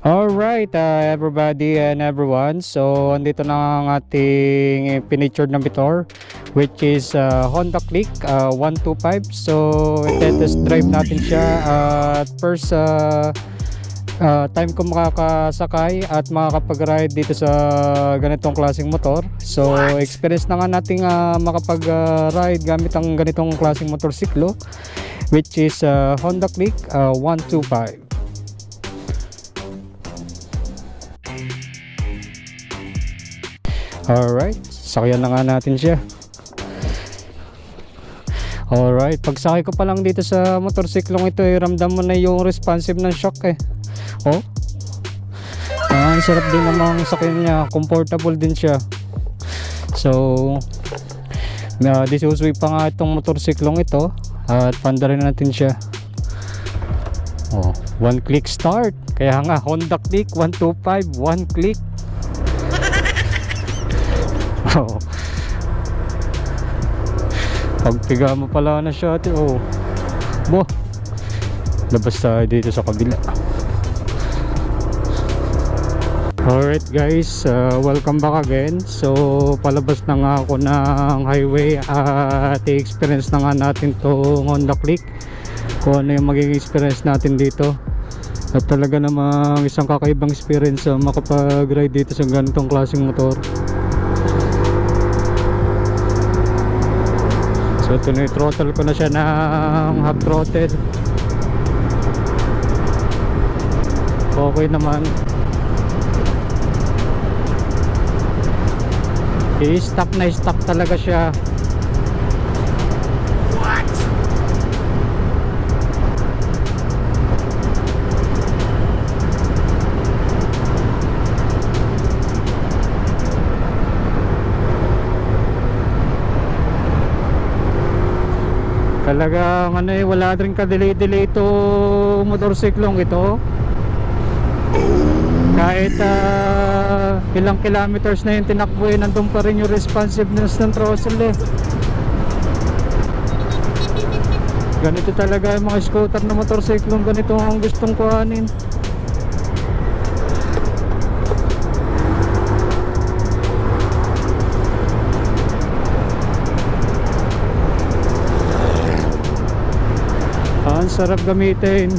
Alright, everybody and everyone. So, andito na ang ating pinitured na motor, which is Honda Click 125. So, test drive natin siya at first time ko makakasakay at makakapag-ride dito sa ganitong klaseng motor. So, experience na nga nating makapag-ride gamit ang ganitong klaseng motorsiklo, which is Honda Click 125. Alright, sakyan na nga natin siya. Alright, pagsakay ko pa lang dito sa motorsiklong ito, ramdam mo na yung responsive ng shock Oh, ang sarap din namang sakyan niya, comfortable din siya. So, disuswi pa nga itong motorsiklong ito at panda rin natin siya. One click start. Kaya nga, Honda Click 125, one click. Pagpiga mo pala na siya ate. Labas tayo dito sa kabila. Alright guys, welcome back again. So palabas na nga ako ng highway at i-experience na nga natin tong Honda Click, kung ano yung magiging experience natin dito. At talaga namang isang kakaibang experience makapag-ride dito sa ganitong klaseng motor. So throttle ko na siya ng half throttle. Okay naman. I-stop na stop talaga siya. What? Talagang wala rin ka-delay ito motorsiklong ito. Kahit ilang kilometers na yung tinakbo, nandun pa rin yung responsiveness ng throttle Ganito talaga yung mga scooter na motorsiklong, ganito ang gustong kuhanin. Ang sarap gamitin.